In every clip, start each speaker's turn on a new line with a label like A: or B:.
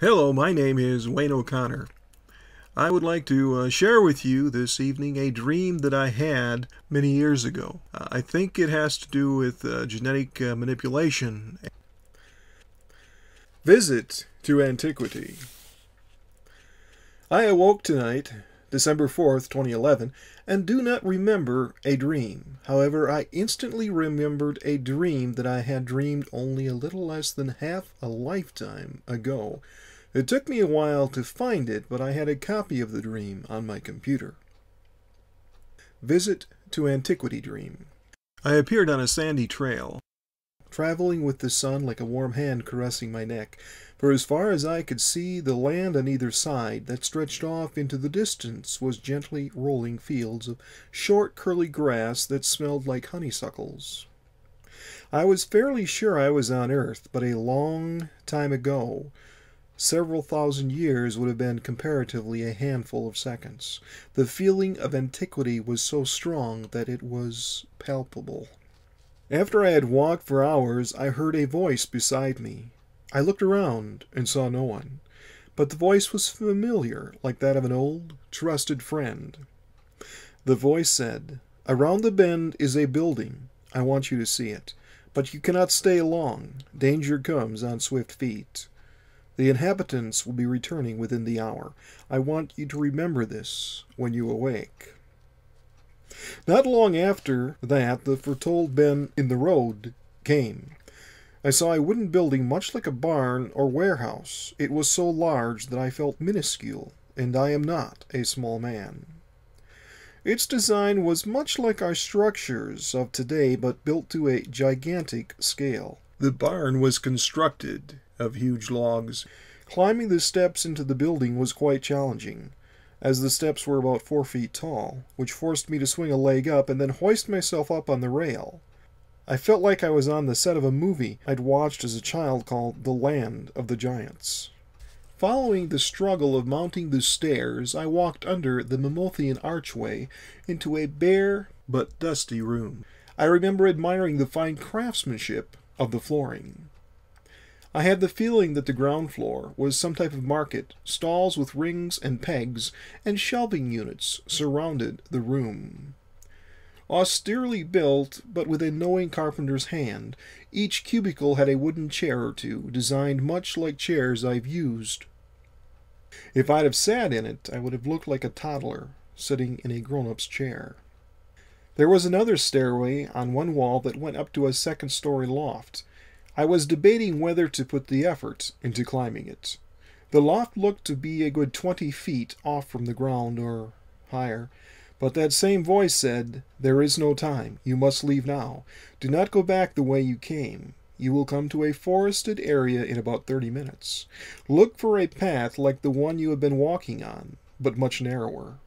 A: Hello, my name is Wayne O'Connor. I would like to share with you this evening a dream that I had many years ago. I think it has to do with genetic manipulation. Visit to Antiquity. I awoke tonight, December 4th, 2011, and do not remember a dream. However, I instantly remembered a dream that I had dreamed only a little less than half a lifetime ago. It took me a while to find it, but I had a copy of the dream on my computer. Visit to Antiquity Dream. I appeared on a sandy trail, traveling with the sun like a warm hand caressing my neck. For as far as I could see, the land on either side that stretched off into the distance was gently rolling fields of short curly grass that smelled like honeysuckles. I was fairly sure I was on Earth, but a long time ago. Several thousand years would have been comparatively a handful of seconds. The feeling of antiquity was so strong that it was palpable. After I had walked for hours, I heard a voice beside me. I looked around and saw no one, but the voice was familiar, like that of an old, trusted friend. The voice said, "Around the bend is a building. I want you to see it, but you cannot stay long. Danger comes on swift feet. The inhabitants will be returning within the hour. I want you to remember this when you awake." Not long after that, the foretold bend in the road came. I saw a wooden building much like a barn or warehouse. It was so large that I felt minuscule, and I am not a small man. Its design was much like our structures of today, but built to a gigantic scale. The barn was constructed of huge logs. Climbing the steps into the building was quite challenging, as the steps were about 4 feet tall, which forced me to swing a leg up and then hoist myself up on the rail. I felt like I was on the set of a movie I'd watched as a child called The Land of the Giants. Following the struggle of mounting the stairs, I walked under the Mimothian archway into a bare but dusty room. I remember admiring the fine craftsmanship of the flooring. I had the feeling that the ground floor was some type of market. Stalls with rings and pegs and shelving units surrounded the room. Austerely built, but with a knowing carpenter's hand, each cubicle had a wooden chair or two, designed much like chairs I've used. If I'd have sat in it, I would have looked like a toddler sitting in a grown-up's chair. There was another stairway on one wall that went up to a second-story loft. I was debating whether to put the effort into climbing it. The loft looked to be a good 20 feet off from the ground or higher, but that same voice said, "There is no time. You must leave now. Do not go back the way you came. You will come to a forested area in about 30 minutes. Look for a path like the one you have been walking on, but much narrower.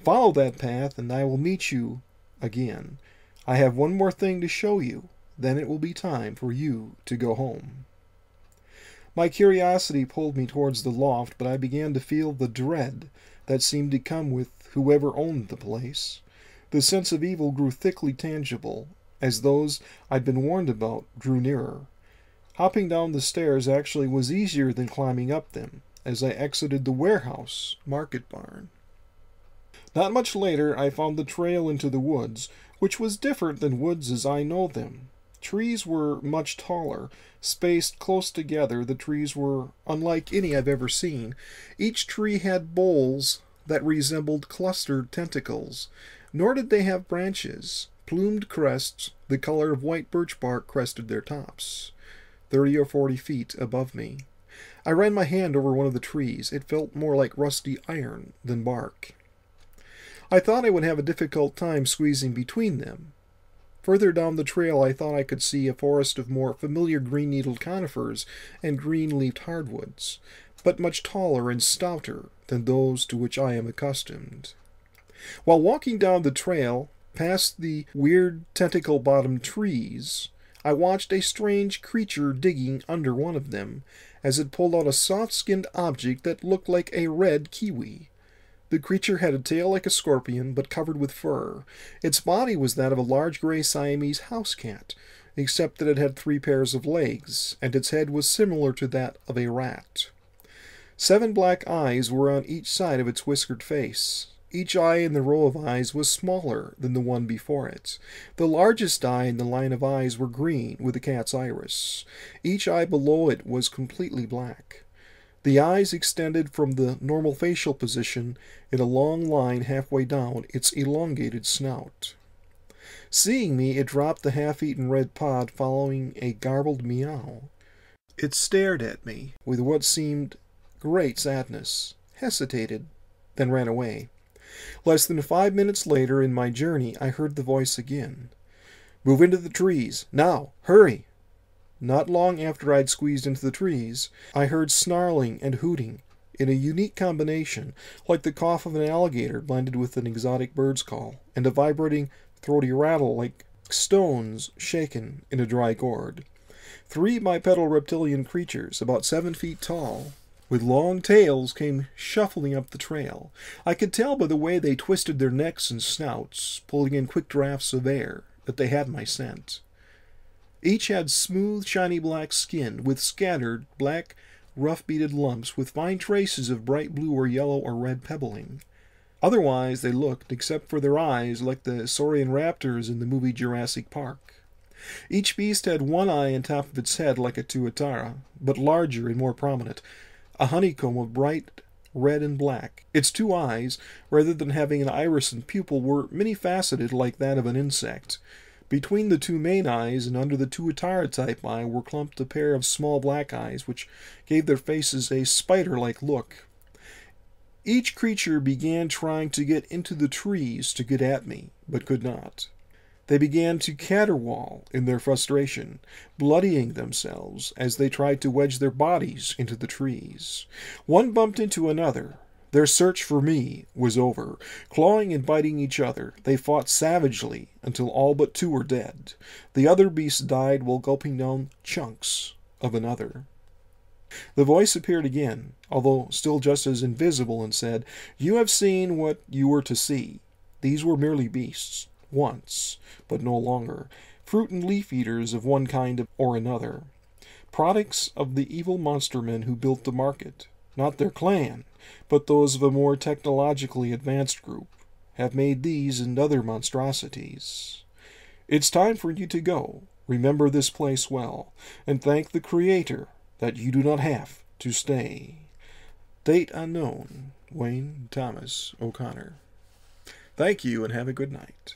A: Follow that path and I will meet you again. I have one more thing to show you. Then it will be time for you to go home." My curiosity pulled me towards the loft, but I began to feel the dread that seemed to come with whoever owned the place. The sense of evil grew thickly tangible, as those I'd been warned about drew nearer. Hopping down the stairs actually was easier than climbing up them, as I exited the warehouse market barn. Not much later, I found the trail into the woods, which was different than woods as I know them. Trees were much taller, spaced close together. The trees were unlike any I've ever seen. Each tree had boles that resembled clustered tentacles, nor did they have branches. Plumed crests, the color of white birch bark, crested their tops, 30 or 40 feet above me. I ran my hand over one of the trees. It felt more like rusty iron than bark. I thought I would have a difficult time squeezing between them. Further down the trail, I thought I could see a forest of more familiar green-needled conifers and green-leafed hardwoods, but much taller and stouter than those to which I am accustomed. While walking down the trail, past the weird tentacle-bottomed trees, I watched a strange creature digging under one of them, as it pulled out a soft-skinned object that looked like a red kiwi. The creature had a tail like a scorpion, but covered with fur. Its body was that of a large gray Siamese house cat. except that it had 3 pairs of legs, and its head was similar to that of a rat. 7 black eyes were on each side of its whiskered face. Each eye in the row of eyes was smaller than the one before it. The largest eye in the line of eyes were green, with a cat's iris. Each eye below it was completely black. The eyes extended from the normal facial position in a long line halfway down its elongated snout. Seeing me, it dropped the half-eaten red pod following a garbled meow. It stared at me with what seemed great sadness, hesitated, then ran away. Less than 5 minutes later in my journey, I heard the voice again. "Move into the trees. Now! Hurry!" Not long after I'd squeezed into the trees, I heard snarling and hooting in a unique combination, like the cough of an alligator blended with an exotic bird's call, and a vibrating, throaty rattle like stones shaken in a dry gourd. 3 bipedal reptilian creatures, about 7 feet tall, with long tails, came shuffling up the trail. I could tell by the way they twisted their necks and snouts, pulling in quick draughts of air, that they had my scent. Each had smooth, shiny black skin, with scattered, black, rough-beaded lumps with fine traces of bright blue or yellow or red pebbling. Otherwise they looked, except for their eyes, like the saurian raptors in the movie Jurassic Park. Each beast had 1 eye on top of its head like a tuatara, but larger and more prominent, a honeycomb of bright red and black. Its 2 eyes, rather than having an iris and pupil, were many-faceted like that of an insect. Between the 2 main eyes and under the tuatara-type eye were clumped a pair of small black eyes, which gave their faces a spider-like look. Each creature began trying to get into the trees to get at me, but could not. They began to caterwaul in their frustration, bloodying themselves as they tried to wedge their bodies into the trees. One bumped into another. Their search for me was over. Clawing and biting each other, they fought savagely until all but 2 were dead. The other beasts died while gulping down chunks of another. The voice appeared again, although still just as invisible, and said, "You have seen what you were to see. These were merely beasts, once, but no longer, fruit and leaf eaters of one kind or another, products of the evil monstermen who built the market. Not their clan, but those of a more technologically advanced group, have made these and other monstrosities. It's time for you to go. Remember this place well, and thank the Creator that you do not have to stay. Date unknown. Wayne Thomas O'Connor." Thank you, and have a good night.